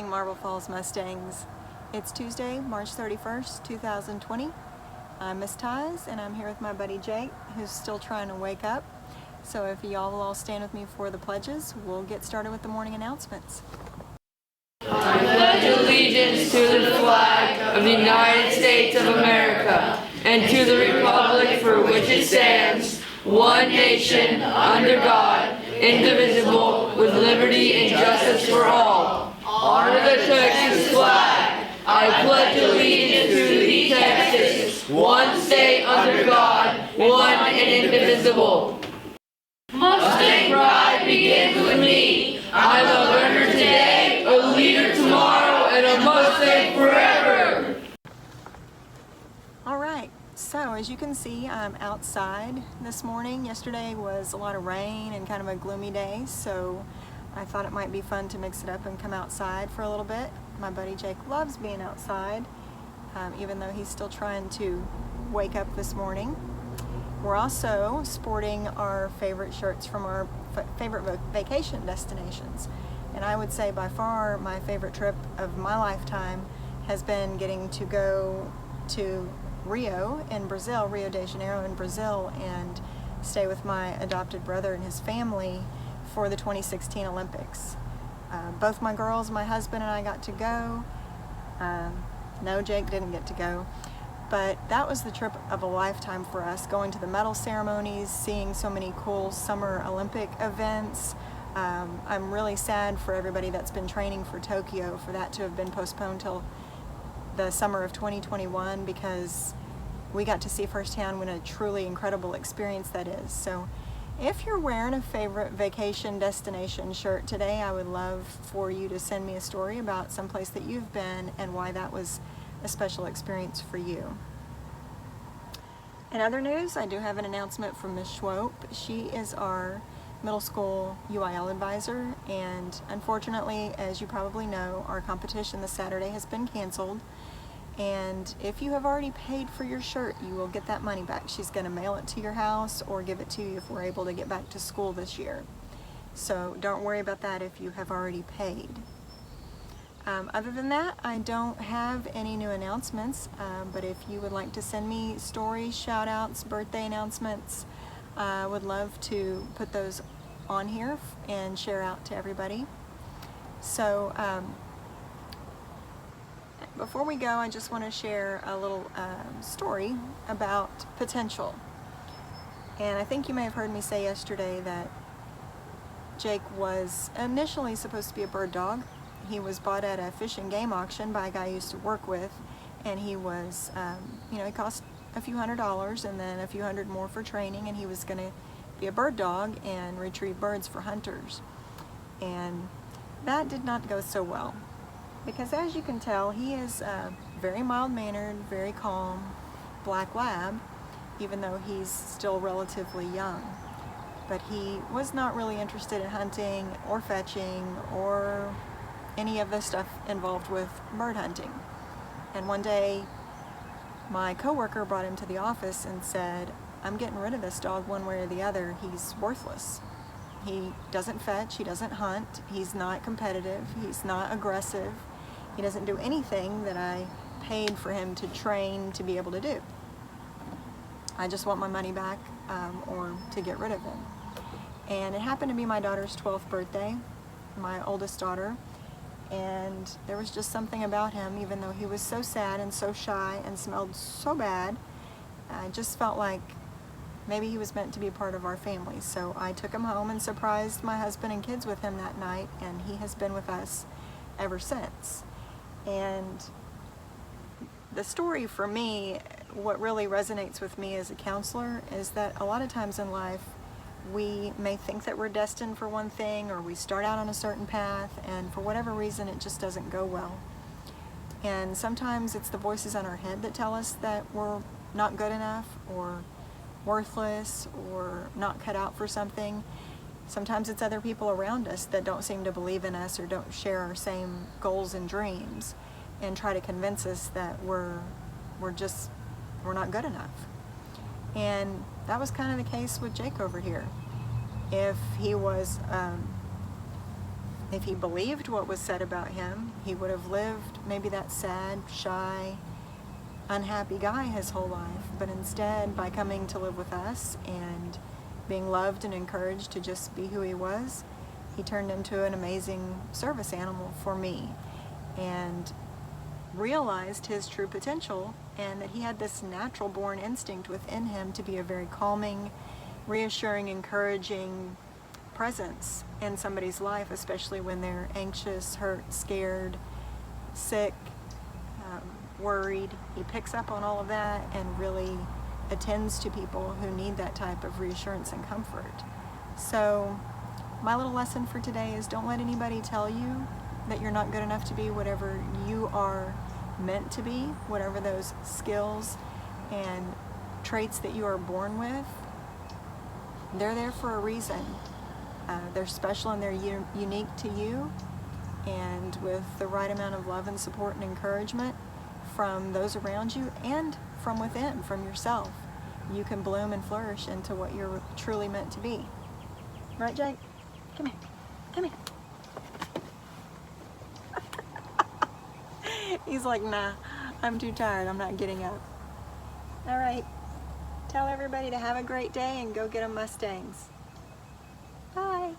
morning, Marble Falls Mustangs. It's Tuesday, March 31st, 2020. I'm Miss Ties, and I'm here with my buddy Jett, who's still trying to wake up. So if y'all will all stand with me for the pledges, we'll get started with the morning announcements. I pledge allegiance to the flag of the United States of America and to the republic for which it stands, one nation, under God, indivisible, with liberty and justice for all. Honor the Texas flag. I pledge allegiance to the Texas, one state under God, one and indivisible. Mustang pride begins with me. I'm a learner today, a leader tomorrow, and a Mustang forever. All right, so as you can see, I'm outside this morning. Yesterday was a lot of rain and kind of a gloomy day, so I thought it might be fun to mix it up and come outside for a little bit. My buddy Jake loves being outside, even though he's still trying to wake up this morning. We're also sporting our favorite shirts from our favorite vacation destinations. And I would say by far my favorite trip of my lifetime has been getting to go to Rio de Janeiro in Brazil, and stay with my adopted brother and his family for the 2016 Olympics. Both my girls, my husband and I got to go. No, Jake didn't get to go. But that was the trip of a lifetime for us, going to the medal ceremonies, seeing so many cool Summer Olympic events. I'm really sad for everybody that's been training for Tokyo, for that to have been postponed till the summer of 2021, because we got to see firsthand what a truly incredible experience that is. So if you're wearing a favorite vacation destination shirt today, I would love for you to send me a story about someplace that you've been and why that was a special experience for you. In other news, I do have an announcement from Ms. Schwope. She is our middle school UIL advisor, and unfortunately, as you probably know, our competition this Saturday has been canceled. And if you have already paid for your shirt, you will get that money back. She's going to mail it to your house or give it to you if we're able to get back to school this year. So don't worry about that if you have already paid. Other than that, I don't have any new announcements, but if you would like to send me stories, shout outs, birthday announcements, I would love to put those on here and share out to everybody. So before we go, I just want to share a little story about potential. And I think you may have heard me say yesterday that Jake was initially supposed to be a bird dog. He was bought at a fish and game auction by a guy I used to work with, and he was, he cost a few $100s and then a few hundred more for training, and he was going to be a bird dog and retrieve birds for hunters. And that did not go so well, because as you can tell, he is very mild-mannered, very calm black lab, even though he's still relatively young. But he was not really interested in hunting or fetching or any of the stuff involved with bird hunting. And one day, my coworker brought him to the office and said, "I'm getting rid of this dog one way or the other. He's worthless. He doesn't fetch, he doesn't hunt, he's not competitive, he's not aggressive, he doesn't do anything that I paid for him to train to be able to do. I just want my money back, or to get rid of him." And it happened to be my daughter's 12th birthday, my oldest daughter, and there was just something about him, even though he was so sad and so shy and smelled so bad, I just felt like maybe he was meant to be a part of our family. So I took him home and surprised my husband and kids with him that night, and he has been with us ever since. And the story for me, what really resonates with me as a counselor, is that a lot of times in life we may think that we're destined for one thing, or we start out on a certain path, and for whatever reason it just doesn't go well. And sometimes it's the voices in our head that tell us that we're not good enough or worthless or not cut out for something. Sometimes it's other people around us that don't seem to believe in us or don't share our same goals and dreams and try to convince us that we're not good enough. And that was kind of the case with Jake over here. If he was If he believed what was said about him, he would have lived maybe that sad, shy, unhappy guy his whole life. But instead, by coming to live with us and being loved and encouraged to just be who he was, he turned into an amazing service animal for me, and realized his true potential, and that he had this natural born instinct within him to be a very calming, reassuring, encouraging presence in somebody's life, especially when they're anxious, hurt, scared, sick, worried. He picks up on all of that and really attends to people who need that type of reassurance and comfort. So my little lesson for today is, don't let anybody tell you that you're not good enough to be whatever you are meant to be, whatever those skills and traits that you are born with. They're there for a reason. They're special and they're unique to you, and with the right amount of love and support and encouragement from those around you and from within, from yourself, you can bloom and flourish into what you're truly meant to be. Right, Jake? Come here. Come here. He's like, nah, I'm too tired. I'm not getting up. All right. Tell everybody to have a great day and go get them Mustangs. Bye.